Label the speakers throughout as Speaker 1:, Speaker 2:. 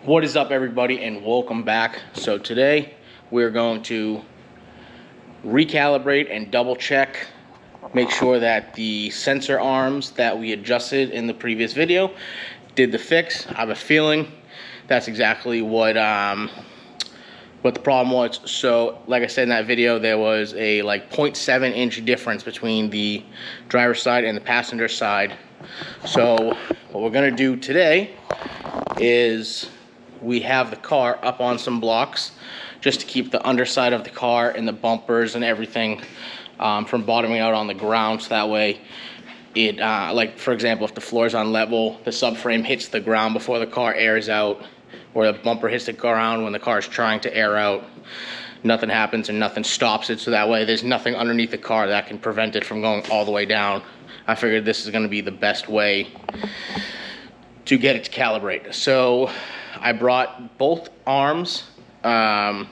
Speaker 1: What is up, everybody, and welcome back. So today we're going to recalibrate and double check, make sure that the sensor arms that we adjusted in the previous video did the fix. I have a feeling that's exactly what the problem was. So like I said in that video, there was a like 0.7 inch difference between the driver's side and the passenger side. So what we're gonna do today is we have the car up on some blocks just to keep the underside of the car and the bumpers and everything from bottoming out on the ground, so that way it like for example, if the floor is on level, the subframe hits the ground before the car airs out, or the bumper hits the ground when the car is trying to air out, nothing happens and nothing stops it, so that way there's nothing underneath the car that can prevent it from going all the way down. I figured this is going to be the best way to get it to calibrate. So I brought both arms, the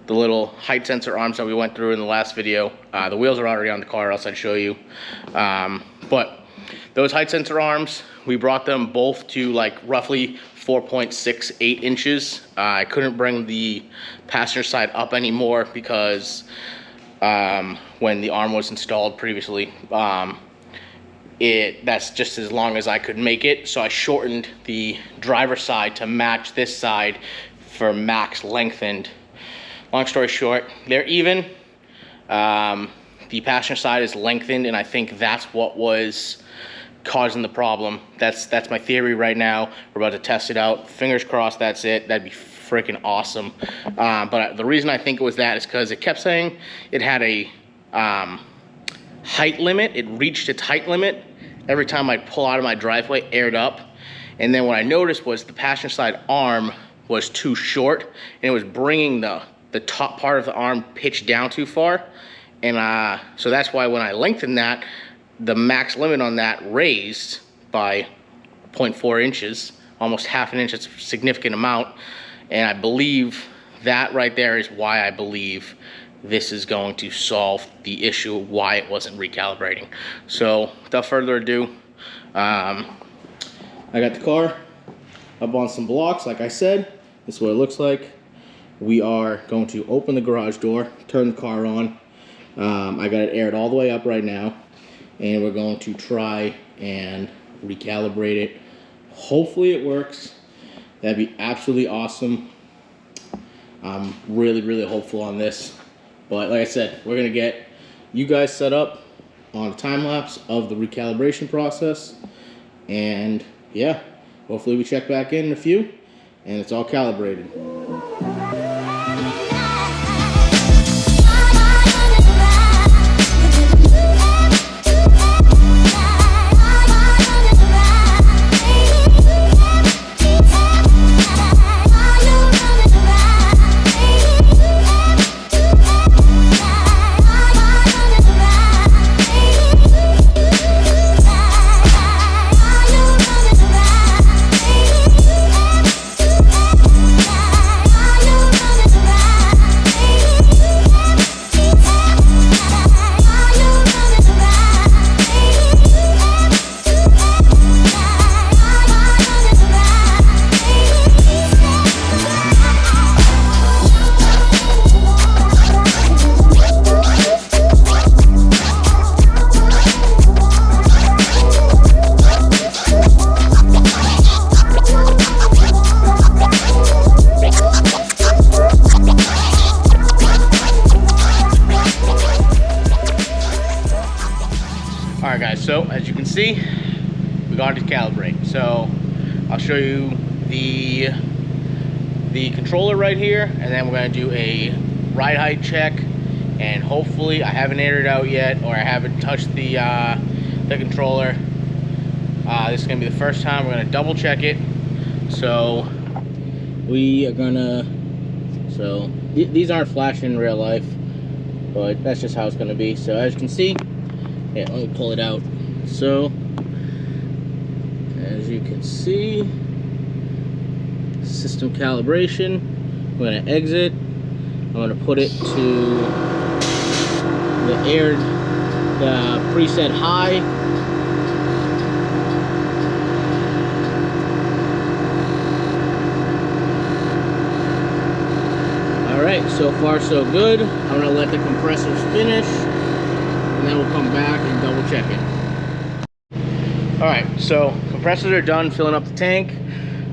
Speaker 1: little height sensor arms that we went through in the last video. The wheels are already on the car, else I'd show you. But those height sensor arms, we brought them both to like roughly 4.68 inches. I couldn't bring the passenger side up anymore because when the arm was installed previously, that's just as long as I could make it, so I shortened the driver's side to match this side for max lengthened. Long story short, they're even. The passenger side is lengthened, and I think that's what was causing the problem. That's my theory right now. We're about to test it out. Fingers crossed that's it. That'd be freaking awesome. But the reason I think it was that is because it kept saying it had a height limit. It reached its height limit every time I'd pull out of my driveway, aired up. And then what I noticed was the passenger side arm was too short, and it was bringing the top part of the arm pitched down too far. And so that's why when I lengthened that, the max limit on that raised by 0.4 inches, almost half an inch. It's a significant amount. And I believe that right there is why I believe this is going to solve the issue why it wasn't recalibrating. So without further ado, I got the car up on some blocks. Like I said, this is what it looks like. We are going to open the garage door, turn the car on. I got it aired all the way up right now, and we're going to try and recalibrate it. Hopefully it works. That'd be absolutely awesome. I'm really hopeful on this. But like I said, we're gonna get you guys set up on a time lapse of the recalibration process, and yeah, hopefully we check back in a few and it's all calibrated. Alright guys, so as you can see, we got it to calibrate. So I'll show you the controller right here, and then we're going to do a ride height check, and hopefully, I haven't aired it out yet, or I haven't touched the controller. This is going to be the first time. We're going to double check it. So we are going to, these aren't flashing in real life, but that's just how it's going to be. So as you can see, yeah, let me pull it out. So, as you can see, system calibration. I'm going to exit. I'm going to put it to the preset high. Alright, so far so good. I'm going to let the compressors finish, and then we'll come back and double check it. Alright, so compressors are done filling up the tank.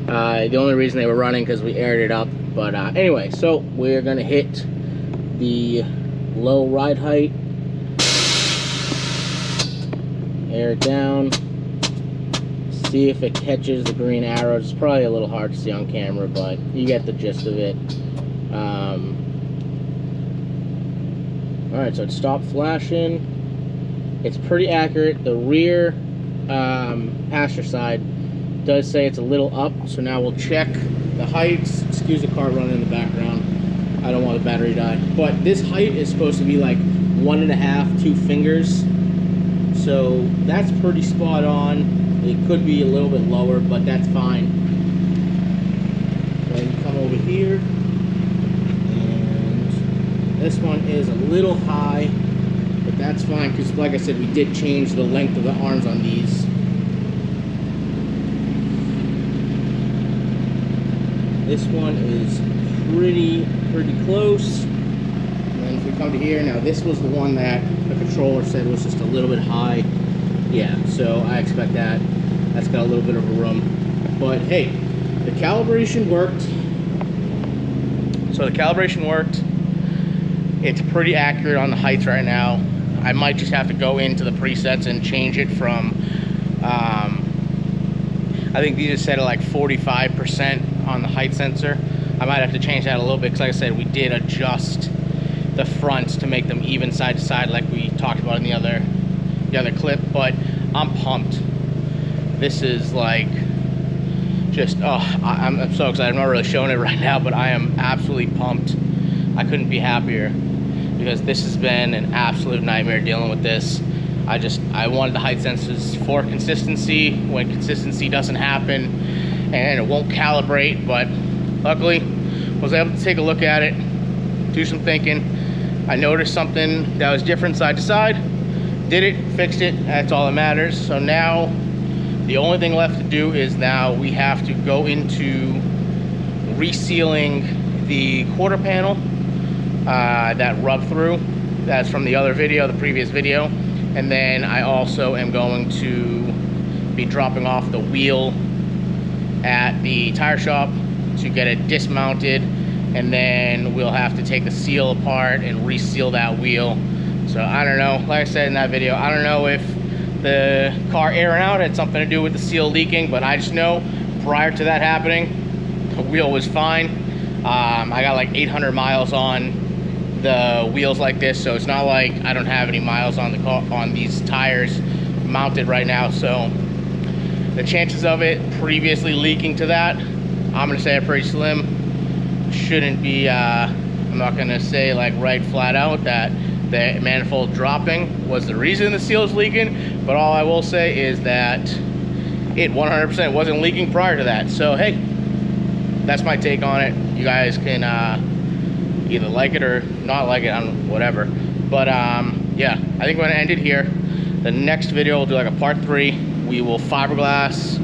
Speaker 1: The only reason they were running because we aired it up. But anyway, so we're going to hit the low ride height. Air it down. See if it catches the green arrows. It's probably a little hard to see on camera, but you get the gist of it. Alright, so it stopped flashing. It's pretty accurate. The rear passenger side does say it's a little up, so now we'll check the heights. Excuse the car running in the background. I don't want the battery to die. But this height is supposed to be like 1.5, 2 fingers. So that's pretty spot on. It could be a little bit lower, but that's fine. Then you come over here, and this one is a little high, but that's fine because, like I said, we did change the length of the arms on these. This one is pretty close. And then if we come to here, now this was the one that the controller said was just a little bit high. Yeah, so I expect that. That's got a little bit of a room. But hey, the calibration worked. So the calibration worked. It's pretty accurate on the heights right now. I might just have to go into the presets and change it from, I think these are set at like 45% on the height sensor. I might have to change that a little bit because, like I said, we did adjust the fronts to make them even side to side like we talked about in the other clip. But I'm pumped. This is like just, I'm so excited. I'm not really showing it right now, but I am absolutely pumped. I couldn't be happier because this has been an absolute nightmare dealing with this. I wanted the height sensors for consistency when consistency doesn't happen and it won't calibrate, but luckily was able to take a look at it, do some thinking. I noticed something that was different side to side, did it, fixed it, that's all that matters. So now the only thing left to do is now we have to go into resealing the quarter panel that rub through. That's from the other video, the previous video. And then I also am going to be dropping off the wheel at the tire shop to get it dismounted, and then we'll have to take the seal apart and reseal that wheel. So I don't know, like I said in that video, I don't know if the car airing out had something to do with the seal leaking, but I just know prior to that happening, the wheel was fine. I got like 800 miles on the wheels like this, so it's not like I don't have any miles on the car, on these tires mounted right now. So the chances of it previously leaking to that, I'm gonna say are pretty slim. Shouldn't be, I'm not gonna say like right flat out that the manifold dropping was the reason the seal is leaking, but all I will say is that it 100% wasn't leaking prior to that. So hey, that's my take on it. You guys can either like it or not like it, whatever. But yeah, I think we're gonna end it here. The next video we'll do like a part 3. We will fiberglass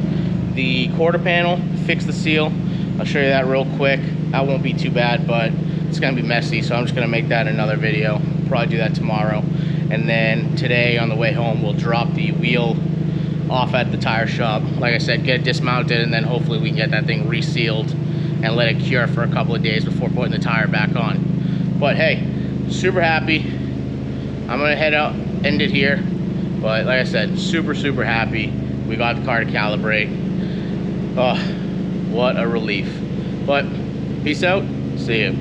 Speaker 1: the quarter panel, fix the seal. I'll show you that real quick. That won't be too bad, but it's gonna be messy, so I'm just gonna make that another video. Probably do that tomorrow. And then today on the way home, we'll drop the wheel off at the tire shop. Like I said, get it dismounted, and then hopefully we can get that thing resealed and let it cure for a couple of days before putting the tire back on. But hey, super happy. I'm gonna head out, end it here. But like I said, super happy. We got the car to calibrate. Oh, what a relief. But peace out, see you.